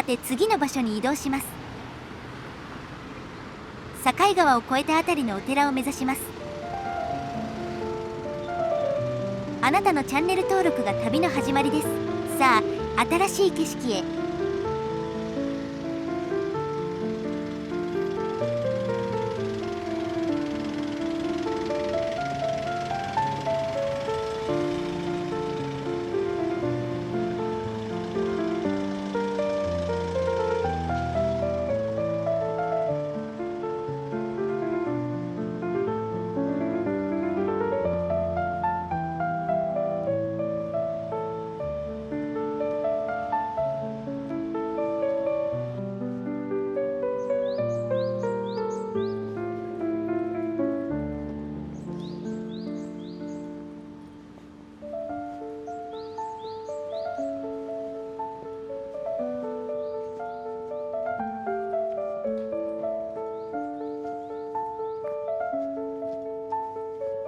て次の場所に移動します。境川を越えたあたりのお寺を目指します。あなたのチャンネル登録が旅の始まりです。さあ、新しい景色へ。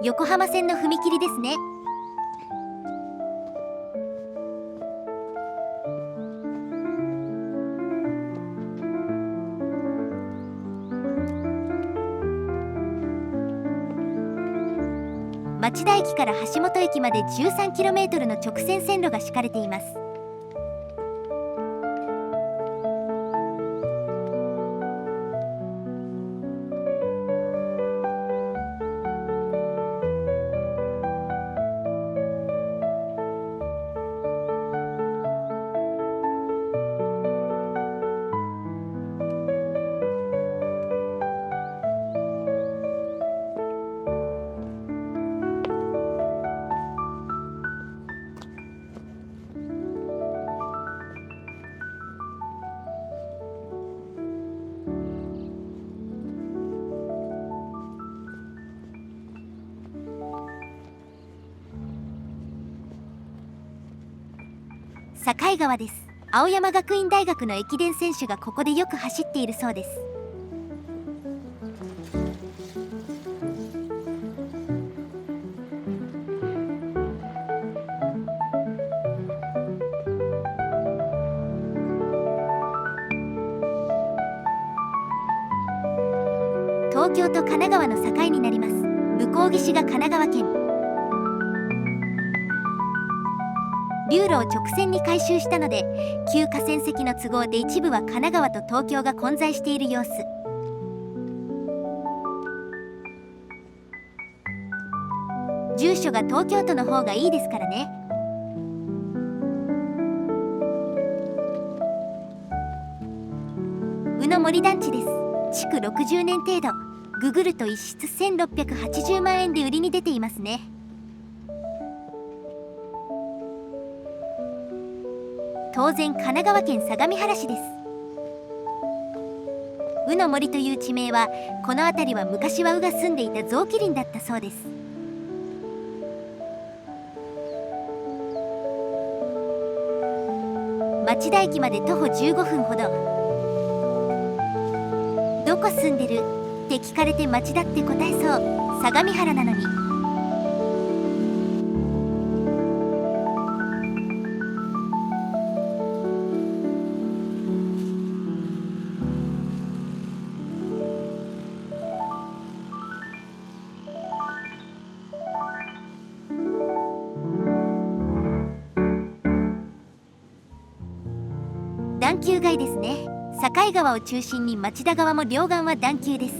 横浜線の踏切ですね。町田駅から橋本駅まで 13km の直線線路が敷かれています。境川です。青山学院大学の駅伝選手がここでよく走っているそうです。東京と神奈川の境になります。向こう岸が神奈川県。流路を直線に改修したので、旧河川敷の都合で一部は神奈川と東京が混在している様子。住所が東京都の方がいいですからね。宇野森団地です。築60年程度。ググると一室1680万円で売りに出ていますね。当然神奈川県相模原市です。宇の森という地名は、この辺りは昔は宇が住んでいた雑木林だったそうです。町田駅まで徒歩15分ほど。どこ住んでるって聞かれて町田って答えそう。相模原なのに。段丘街ですね。境川を中心に町田川も両岸は段丘です。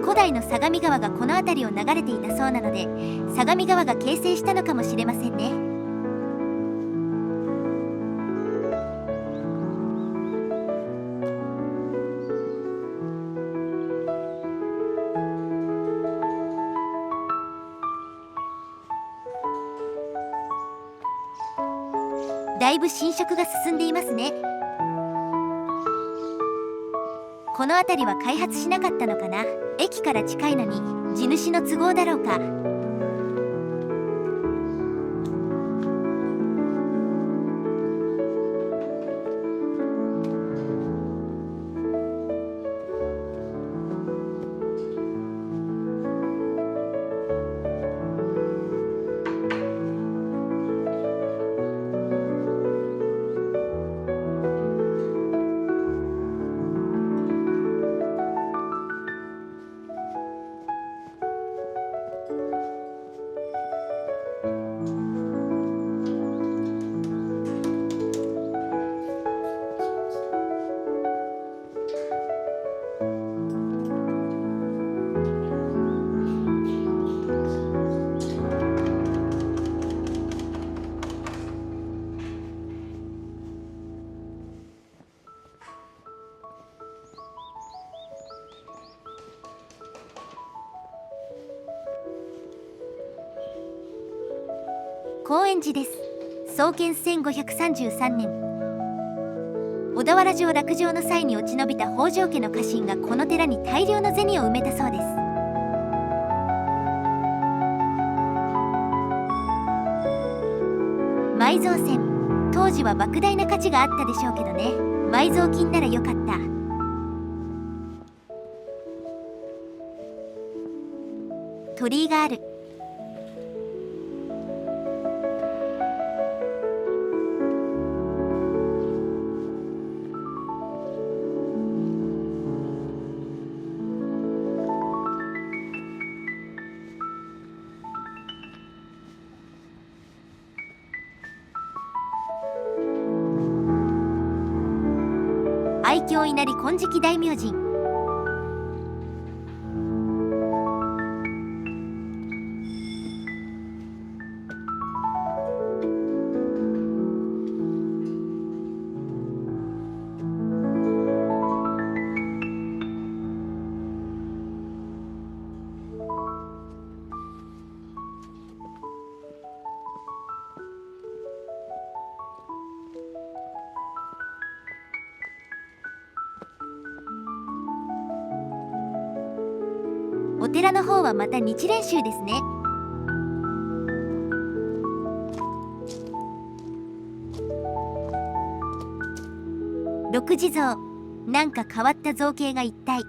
古代の相模川がこの辺りを流れていたそうなので、相模川が形成したのかもしれませんね。だいぶ浸食が進んでいますね。この辺りは開発しなかったのかな。駅から近いのに地主の都合だろうか。高円寺です。創建1533年、小田原城落城の際に落ち延びた北条家の家臣がこの寺に大量の銭を埋めたそうです。埋蔵船、当時は莫大な価値があったでしょうけどね。埋蔵金ならよかった。鳥居がある。愛嬌稲荷金色大明神。お寺の方はまた日蓮宗ですね。六地蔵、なんか変わった造形が一体。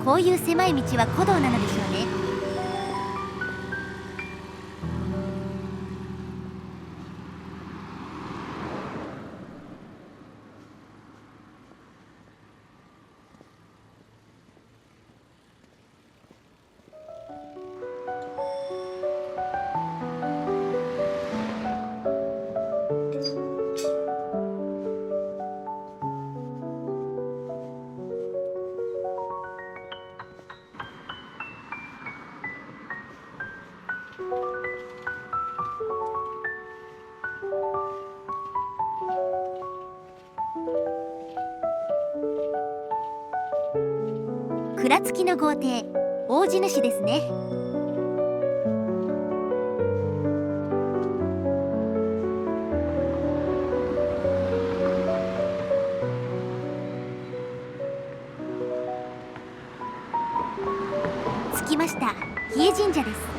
こういう狭い道は古道なのでしょうね。蔵付きの豪邸、大地主ですね。着きました。日枝神社です。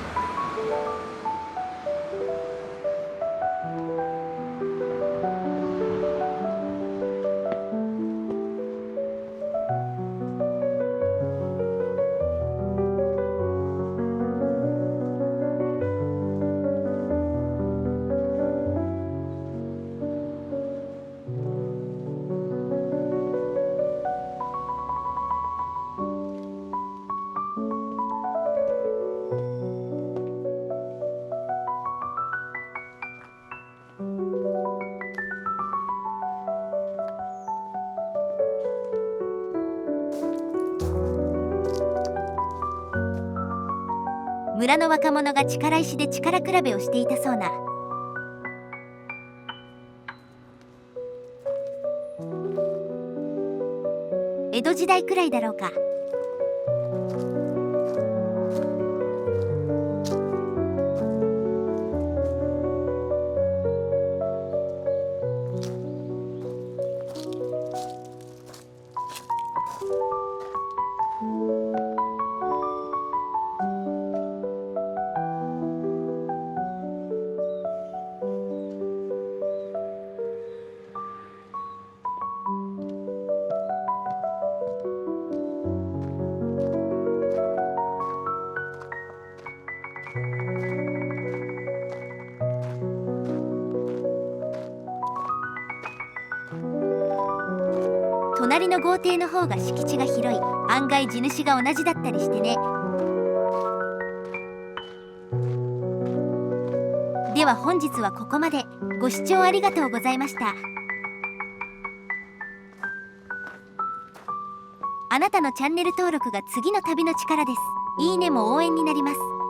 村の若者が力石で力比べをしていたそうな。江戸時代くらいだろうか。隣の豪邸の方が敷地が広い。案外地主が同じだったりしてね。では本日はここまで。ご視聴ありがとうございました。あなたのチャンネル登録が次の旅の力です。いいねも応援になります。